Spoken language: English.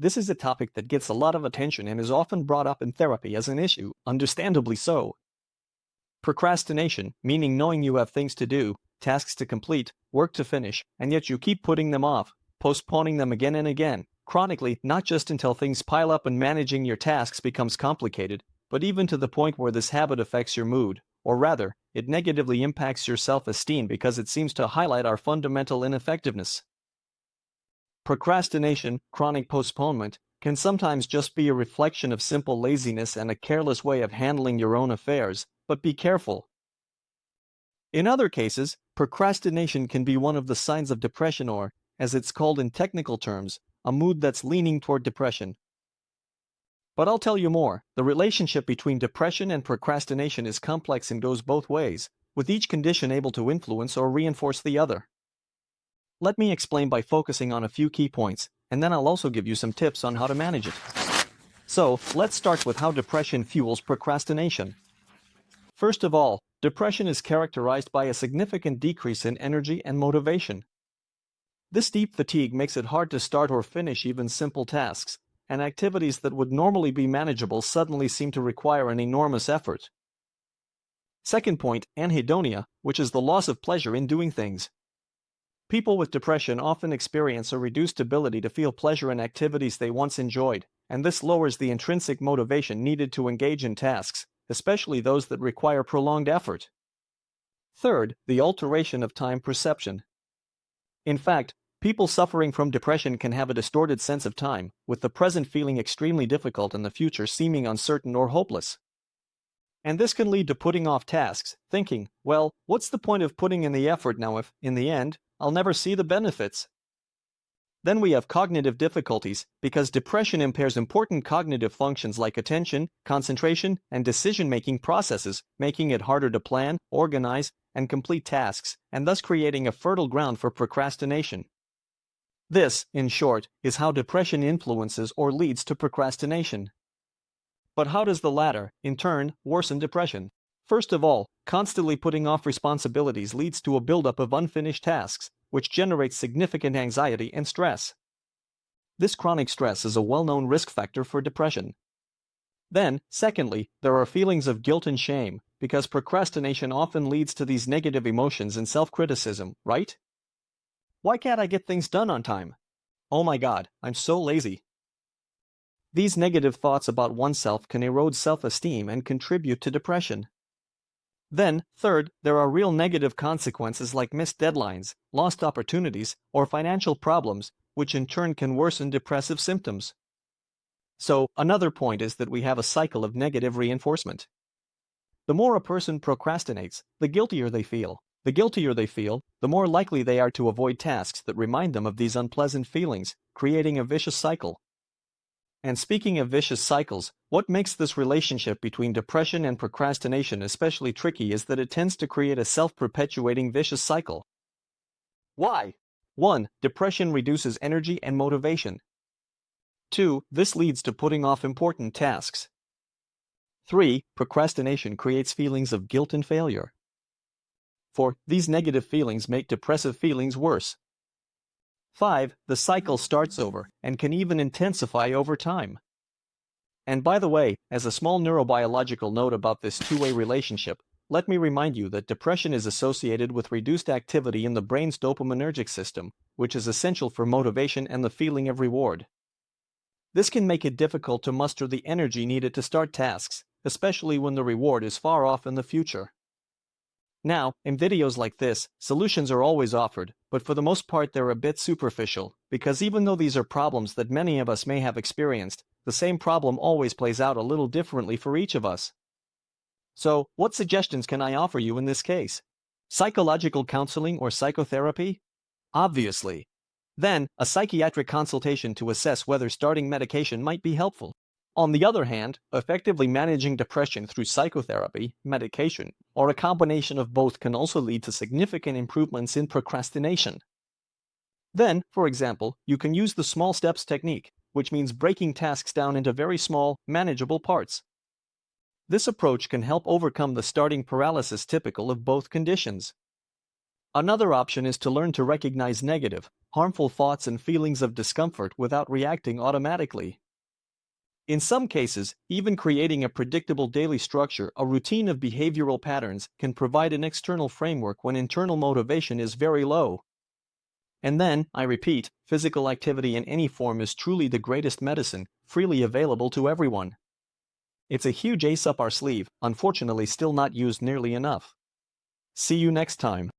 This is a topic that gets a lot of attention and is often brought up in therapy as an issue, understandably so. Procrastination, meaning knowing you have things to do, tasks to complete, work to finish, and yet you keep putting them off, postponing them again and again, chronically, not just until things pile up and managing your tasks becomes complicated, but even to the point where this habit affects your mood, or rather, it negatively impacts your self-esteem because it seems to highlight our fundamental ineffectiveness. Procrastination, chronic postponement, can sometimes just be a reflection of simple laziness and a careless way of handling your own affairs, but be careful. In other cases, procrastination can be one of the signs of depression or, as it's called in technical terms, a mood that's leaning toward depression. But I'll tell you more, the relationship between depression and procrastination is complex and goes both ways, with each condition able to influence or reinforce the other. Let me explain by focusing on a few key points, and then I'll also give you some tips on how to manage it. So, let's start with how depression fuels procrastination. First of all, depression is characterized by a significant decrease in energy and motivation. This deep fatigue makes it hard to start or finish even simple tasks, and activities that would normally be manageable suddenly seem to require an enormous effort. Second point, anhedonia, which is the loss of pleasure in doing things. People with depression often experience a reduced ability to feel pleasure in activities they once enjoyed, and this lowers the intrinsic motivation needed to engage in tasks, especially those that require prolonged effort. Third, the alteration of time perception. In fact, people suffering from depression can have a distorted sense of time, with the present feeling extremely difficult and the future seeming uncertain or hopeless. And this can lead to putting off tasks, thinking, well, what's the point of putting in the effort now if, in the end, I'll never see the benefits? Then we have cognitive difficulties, because depression impairs important cognitive functions like attention, concentration, and decision-making processes, making it harder to plan, organize, and complete tasks, and thus creating a fertile ground for procrastination. This, in short, is how depression influences or leads to procrastination. But how does the latter, in turn, worsen depression? First of all, constantly putting off responsibilities leads to a buildup of unfinished tasks, which generates significant anxiety and stress. This chronic stress is a well-known risk factor for depression. Then, secondly, there are feelings of guilt and shame, because procrastination often leads to these negative emotions and self-criticism, right? Why can't I get things done on time? Oh my God, I'm so lazy. These negative thoughts about oneself can erode self-esteem and contribute to depression. Then, third, there are real negative consequences like missed deadlines, lost opportunities, or financial problems, which in turn can worsen depressive symptoms. So, another point is that we have a cycle of negative reinforcement. The more a person procrastinates, the guiltier they feel. The guiltier they feel, the more likely they are to avoid tasks that remind them of these unpleasant feelings, creating a vicious cycle. And speaking of vicious cycles, what makes this relationship between depression and procrastination especially tricky is that it tends to create a self-perpetuating vicious cycle. Why? 1. Depression reduces energy and motivation. 2. This leads to putting off important tasks. 3. Procrastination creates feelings of guilt and failure. 4. These negative feelings make depressive feelings worse. 5. The cycle starts over and can even intensify over time. And by the way, as a small neurobiological note about this two-way relationship, let me remind you that depression is associated with reduced activity in the brain's dopaminergic system, which is essential for motivation and the feeling of reward. This can make it difficult to muster the energy needed to start tasks, especially when the reward is far off in the future. Now, in videos like this, solutions are always offered, but for the most part they're a bit superficial, because even though these are problems that many of us may have experienced, the same problem always plays out a little differently for each of us. So, what suggestions can I offer you in this case? Psychological counseling or psychotherapy? Obviously. Then, a psychiatric consultation to assess whether starting medication might be helpful. On the other hand, effectively managing depression through psychotherapy, medication, or a combination of both can also lead to significant improvements in procrastination. Then, for example, you can use the small steps technique, which means breaking tasks down into very small, manageable parts. This approach can help overcome the starting paralysis typical of both conditions. Another option is to learn to recognize negative, harmful thoughts and feelings of discomfort without reacting automatically. In some cases, even creating a predictable daily structure, a routine of behavioral patterns, can provide an external framework when internal motivation is very low. And then, I repeat, physical activity in any form is truly the greatest medicine, freely available to everyone. It's a huge ace up our sleeve, unfortunately still not used nearly enough. See you next time.